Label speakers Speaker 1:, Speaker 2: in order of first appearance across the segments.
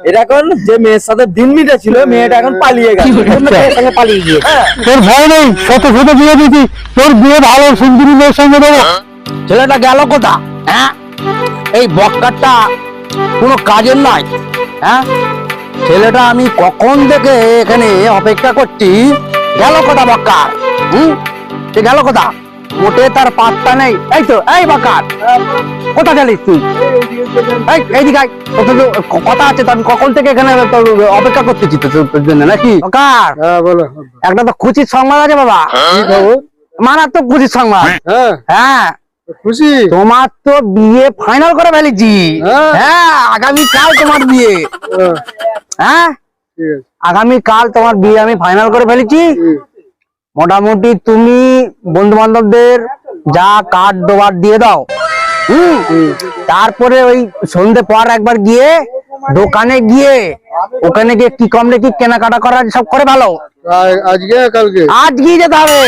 Speaker 1: এখন যে মেয়ের সাথে দিন মিটে ছিল মেয়েটা এখন পালিয়ে গেছে, পালিয়ে গিয়ে।
Speaker 2: তোর ভয় নেই? শত শত বিয়ে দিতি, তোর বিয়ে ভালো সুন্দরী মেয়ের সঙ্গে দেবো।
Speaker 3: ছেলেটা গেল কোথা? হ্যাঁ, এই বক্কারটা কোনো কাজের নয়। হ্যাঁ, ছেলেটা আমি কখন থেকে এখানে অপেক্ষা করছি, গেল কোথা বক্কার? সে গেল কোথা? মোটে তার পাত্তা নেই। এই তো, এই বক্কার, কোথা গেলিস তুই? এইদিকে আয়, তোর তো কথা আছে তো, আমি কখন থেকে এখানে অপেক্ষা করতেছি তোর জন্য নাকি বক্কার?
Speaker 2: বলো।
Speaker 3: একটা তো খুশির সংবাদ আছে বাবা।
Speaker 2: কি খবর?
Speaker 3: মারাত্মক খুশির সংবাদ।
Speaker 2: হ্যাঁ,
Speaker 3: হ্যাঁ,
Speaker 2: খুশি?
Speaker 3: তোমার তো বিয়ে ফাইনাল করে ফেলেছি।
Speaker 2: হ্যাঁ।
Speaker 3: হ্যাঁ, আগামীকাল তোমার বিয়ে। হ্যাঁ,
Speaker 2: ঠিক আছে।
Speaker 3: আগামীকাল তোমার বিয়ে আমি ফাইনাল করে ফেলেছি। মোটামুটি তুমি বন্ধু বান্ধবদের যা কার্ড দেওয়ার দিয়ে দাও। তারপরে ওই সন্ধ্যে পর একবার গিয়ে দোকানে গিয়ে ওখানে গিয়ে কি কম রেখে কেনাকাটা করার সব করে ভালো।
Speaker 2: আজকে কালকে?
Speaker 3: আজকেই যেতে হবে।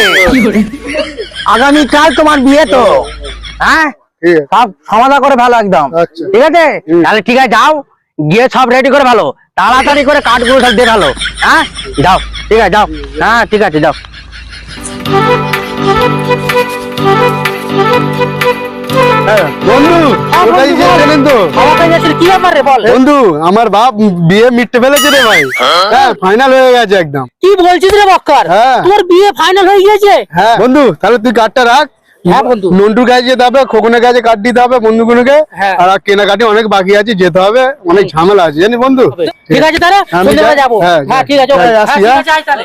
Speaker 3: আগামীকাল তোমার বিয়ে তো। হ্যাঁ, সব সমাধা করে ভালো একদম।
Speaker 2: আচ্ছা।
Speaker 3: ঠিক আছে, তাহলে ঠিক আছে, যাও গিয়ে সব রেডি করে ভালো, তাড়াতাড়ি করে কাঠগুলো সব দিয়ে ভালো। হ্যাঁ, যাও, ঠিক আছে, যাও। হ্যাঁ, ঠিক আছে, যাও।
Speaker 2: বন্ধু, কোথায় যেতেন তো?
Speaker 3: কি ব্যাপার রে, বল।
Speaker 2: বন্ধু, আমার বাপ বিয়ে মিটতে ফেলেছে রে ভাই। হ্যাঁ, ফাইনাল হয়ে গেছে একদম।
Speaker 3: কি বলছিস রে বক্কার?
Speaker 2: হ্যাঁ।
Speaker 3: তোর বিয়ে ফাইনাল হয়ে গিয়েছে?
Speaker 2: হ্যাঁ বন্ধু, তাহলে তুই কার্ডটা রাখ।
Speaker 3: হ্যাঁ বন্ধু।
Speaker 2: নন্টুর কাছে যেতে হবে, খোকনের কাছে কার্ড দিতে হবে বন্ধুগুলোকে।
Speaker 3: হ্যাঁ।
Speaker 2: আর কেনাকাটি অনেক বাকি আছে, যেতে হবে, অনেক ঝামেলা আছে জানি বন্ধু।
Speaker 3: ঠিক আছে, তাহলে
Speaker 2: আমি
Speaker 3: সন্ধ্যাবেলা যাবো।
Speaker 2: হ্যাঁ,
Speaker 3: হ্যাঁ, ঠিক আছে,
Speaker 2: হ্যাঁ, আসি, হ্যাঁ।
Speaker 3: আয় তাহলে।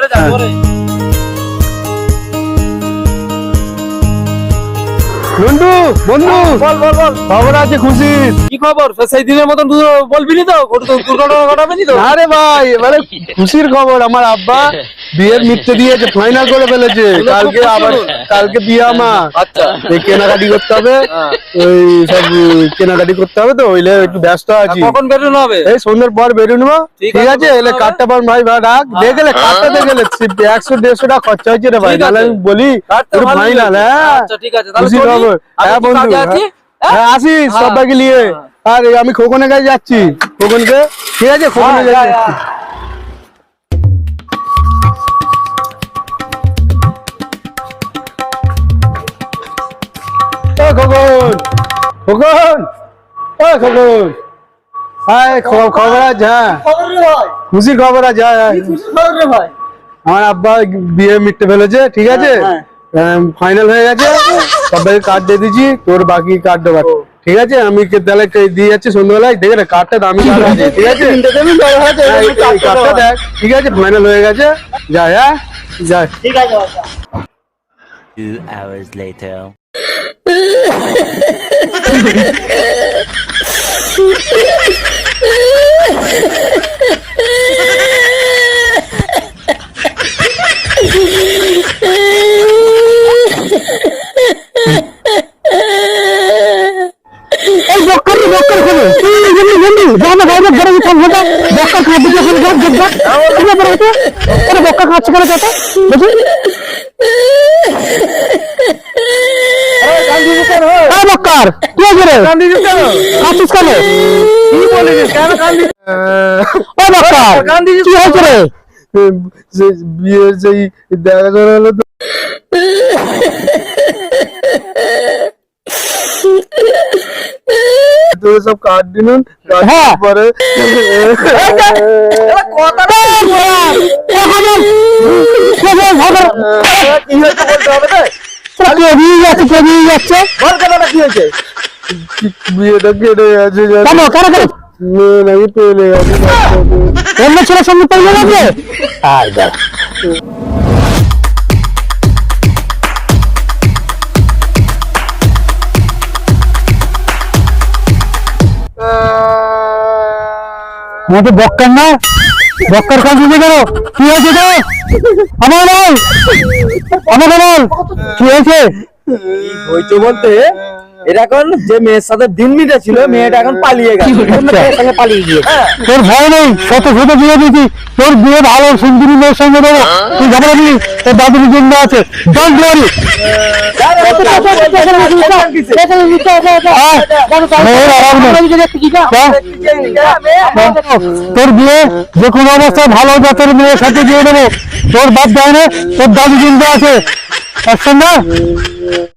Speaker 2: নন্টু বন্ধু,
Speaker 1: বল বল বল,
Speaker 2: খবর আছে খুশির?
Speaker 1: কি খবর? সেই দিনের মতন বলবি নি তো? দুর্ঘটনা ঘটাবে নি তো?
Speaker 2: আরে ভাই, এবারে খুশির খবর, আমার আব্বা বিয়ের মিটতে দিয়েছে, ফাইনাল করে ফেলেছে। কালকে আবার কালকে বিয়ে আমার।
Speaker 1: আচ্ছা।
Speaker 2: এই কেনাকাটি করতে হবে, ওই সব কেনাকাটি করতে হবে, তো ওইলে একটু ব্যস্ত আছি।
Speaker 1: কখন বেরোনো হবে?
Speaker 2: এই সন্ধ্যের পর বেরোনো। ঠিক আছে, এলে কাঠটা পার ভাই রাখ, দেখলে কাঠটা দেখলে 100-150 টাকা খরচা হয়েছে রে ভাই।
Speaker 1: ঠিক আছে।
Speaker 2: তাহলে আমি বলি
Speaker 1: কাঠটা ভালোই
Speaker 2: ফাইনাল।
Speaker 1: হয়েছে।
Speaker 2: হ্যাঁ,
Speaker 1: আচ্ছা, ঠিক আছে, তাহলে
Speaker 2: খুশির
Speaker 1: চলি।
Speaker 2: খবর।
Speaker 1: আমি
Speaker 2: হ্যাঁ
Speaker 1: একটু
Speaker 2: বন্ধু,
Speaker 1: কাজে আছি।
Speaker 2: হ্যাঁ আসিস সবাইকে নিয়ে। আর আমি খোকনের কাছে যাচ্ছি, খোকনকে। ঠিক আছে, খোকনের কাছে যাচ্ছি। ও খোকন, খোকন, ও খোকন, হ্যাঁ খবর আছে? হ্যাঁ, খুশির খবর আছে। আমার আব্বা বিয়ে মিটতে ফেলেছে, ঠিক আছে, ফাইনাল হয়ে গেছে, সবাইকে কার্ড দিয়ে দিচ্ছি, তোর বাকি কার্ড দেবার। ঠিক আছে, আমি তাহলে দিয়ে যাচ্ছি সন্ধ্যাবেলায়, দেখে না কার্ডটা দামি কার্ড আছে। ঠিক আছে, এই কার্ডটা দেখ। ঠিক আছে, ফাইনাল হয়ে গেছে, যাই। হ্যাঁ, যাই।
Speaker 4: 2 hours later.
Speaker 2: এই বক্কার বক্কার খাবে বন্ধু বন্ধু জানা বাইরে ঘরে চল হটা বক্কার খাবে যখন গাছ গাছ আরে বড় হতো আরে বক্কার খাচ্ছে কেন কত বুঝি আরে গান্ধী কেন আরে বক্কার কি করে গান্ধী কেন খাচ্ছিস কেন কি বলিস কেন গান্ধী ও বক্কার গান্ধী কি হয়েছে রে বিয়ে সেই দেখা করা হলো তো তো সব কার্ড দিন পরে বিয়েটা কেটে গেছে নাকি পেলে গেছে অন্য ছেলের সঙ্গে পেলে গেছে আমাকে বক্কার না বক্কার কাজ দিতে গেল কি হয়েছে তো আমার বল কি হয়েছে
Speaker 1: হইছে বলতে এটা এখন যে মেয়ের সাথে দিন মিটেছিল মেয়েটা এখন পালিয়ে গেছে অন্য মেয়ের সঙ্গে পালিয়ে গিয়েছে।
Speaker 2: তোর ভয় নেই, শত শত বিয়ে দিতি, তোর বিয়ে ভালো সুন্দরী মেয়ের সঙ্গে দেবো, তুই ঘাবড়া দিবি, তোর দাদুর জন্য আছে, ডোন্ট ওয়ারি। তোর বিয়ে যে কোনো অবস্থায় ভালো জাতের মেয়ের সাথে দিয়ে দেবো, তোর বাপ দেয় না, তোর দাদু জিন্দা আছে, আসছেন না?